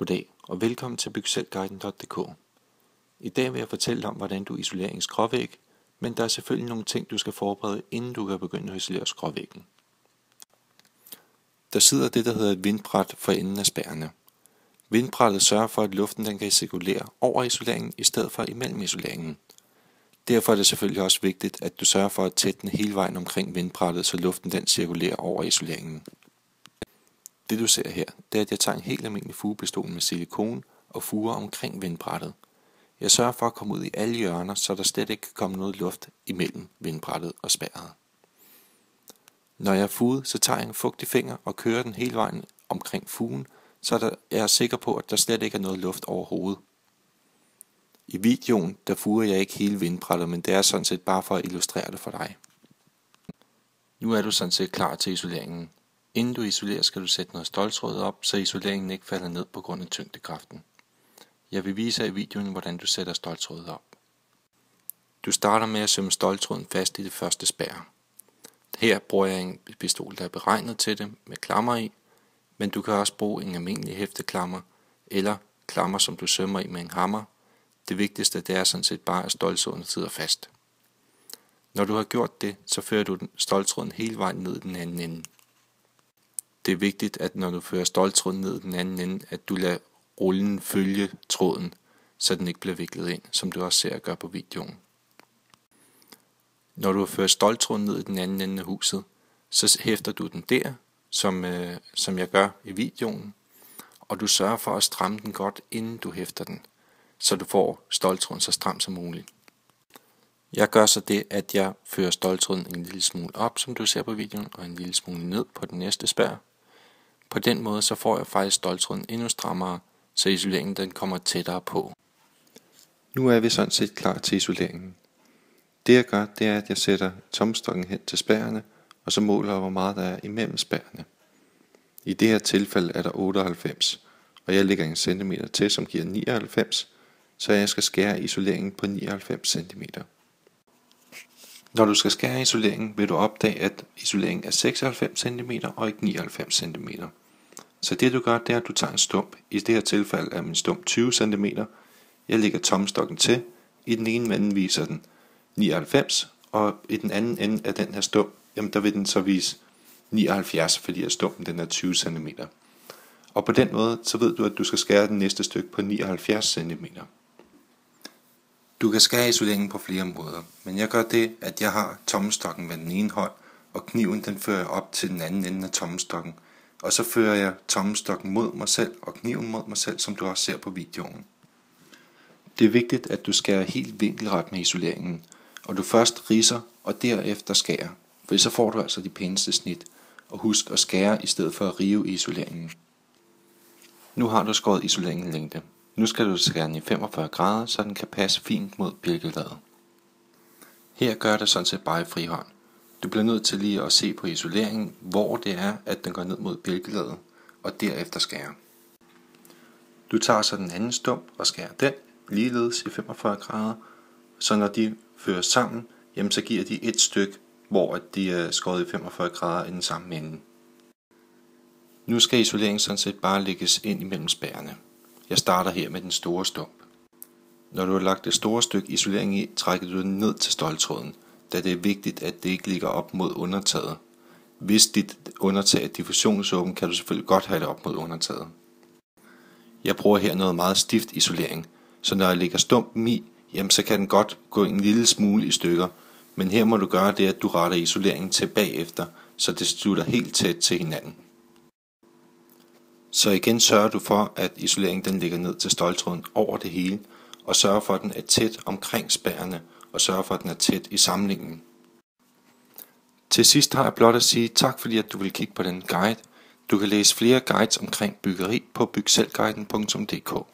Goddag og velkommen til bygselguiden.dk. I dag vil jeg fortælle om, hvordan du isolerer en skråvæg, men der er selvfølgelig nogle ting, du skal forberede, inden du kan begynde at isolere skråvæggen. Der sidder det, der hedder et vindbræt for enden af spærrene. Vindbrættet sørger for, at luften den kan cirkulere over isoleringen i stedet for imellem isoleringen. Derfor er det selvfølgelig også vigtigt, at du sørger for at tætne hele vejen omkring vindbrættet, så luften den cirkulerer over isoleringen. Det du ser her, det er, at jeg tager en helt almindelig fugepistol med silikone og fuger omkring vindbrættet. Jeg sørger for at komme ud i alle hjørner, så der slet ikke kan komme noget luft imellem vindbrættet og spærret. Når jeg er fuget, så tager jeg en fugtig finger og kører den hele vejen omkring fugen, så jeg er sikker på, at der slet ikke er noget luft overhovedet. I videoen, der fuger jeg ikke hele vindbrættet, men det er sådan set bare for at illustrere det for dig. Nu er du sådan set klar til isoleringen. Inden du isolerer, skal du sætte noget ståltråd op, så isoleringen ikke falder ned på grund af tyngdekraften. Jeg vil vise dig i videoen, hvordan du sætter ståltrådet op. Du starter med at sømme ståltråden fast i det første spærre. Her bruger jeg en pistol, der er beregnet til det med klammer i, men du kan også bruge en almindelig hæfteklammer eller klammer, som du sømmer i med en hammer. Det vigtigste det er sådan set bare, at ståltråden sidder fast. Når du har gjort det, så fører du ståltråden hele vejen ned i den anden ende. Det er vigtigt, at når du fører ståltråden ned i den anden ende, at du lader rullen følge tråden, så den ikke bliver viklet ind, som du også ser gøre på videoen. Når du har ført ståltråden ned i den anden ende af huset, så hæfter du den der, som jeg gør i videoen, og du sørger for at stramme den godt, inden du hæfter den, så du får ståltråden så stram som muligt. Jeg gør så det, at jeg fører ståltråden en lille smule op, som du ser på videoen, og en lille smule ned på den næste spær. På den måde så får jeg faktisk ståltråden endnu strammere, så isoleringen den kommer tættere på. Nu er vi sådan set klar til isoleringen. Det jeg gør, det er, at jeg sætter tommelstokken hen til spærrene, og så måler jeg, hvor meget der er imellem spærrene. I det her tilfælde er der 98, og jeg lægger en centimeter til, som giver 99, så jeg skal skære isoleringen på 99 cm. Når du skal skære isoleringen, vil du opdage, at isoleringen er 96 cm og ikke 99 cm. Så det du gør, det er, at du tager en stump. I det her tilfælde er min stump 20 cm. Jeg lægger tommelstokken til. I den ene ende viser den 99, og i den anden ende af den her stump, jamen der vil den så vise 79, fordi at stumpen den er 20 cm. Og på den måde, så ved du, at du skal skære den næste stykke på 79 cm. Du kan skære isoleringen på flere måder, men jeg gør det, at jeg har tommelstokken ved den ene hånd, og kniven den fører jeg op til den anden ende af tommelstokken, og så fører jeg tommelstokken mod mig selv og kniven mod mig selv, som du også ser på videoen. Det er vigtigt, at du skærer helt vinkelret med isoleringen, og du først ridser og derefter skærer, for så får du altså de pæneste snit, og husk at skære i stedet for at rive i isoleringen. Nu har du skåret isoleringen længde. Nu skal du skære den i 45 grader, så den kan passe fint mod bjælkelaget. Her gør det sådan set bare i frihånd. Du bliver nødt til lige at se på isoleringen, hvor det er, at den går ned mod bjælkelaget, og derefter skære. Du tager så den anden stump og skærer den ligeledes i 45 grader, så når de fører sammen, jamen så giver de et stykke, hvor de er skåret i 45 grader i den samme ende. Nu skal isoleringen sådan set bare lægges ind imellem spærrene. Jeg starter her med den store stump. Når du har lagt det store stykke isolering i, trækker du den ned til ståltråden, da det er vigtigt, at det ikke ligger op mod undertaget. Hvis dit undertag er diffusionsåben, kan du selvfølgelig godt have det op mod undertaget. Jeg bruger her noget meget stift isolering, så når jeg lægger stumpen i, jamen så kan den godt gå en lille smule i stykker, men her må du gøre det, at du retter isoleringen til bagefter, så det slutter helt tæt til hinanden. Så igen sørger du for, at isoleringen den ligger ned til ståltråden over det hele, og sørger for, at den er tæt omkring spærrene, og sørger for, at den er tæt i samlingen. Til sidst har jeg blot at sige tak, fordi at du vil kigge på den guide. Du kan læse flere guides omkring byggeri på bygselguiden.dk.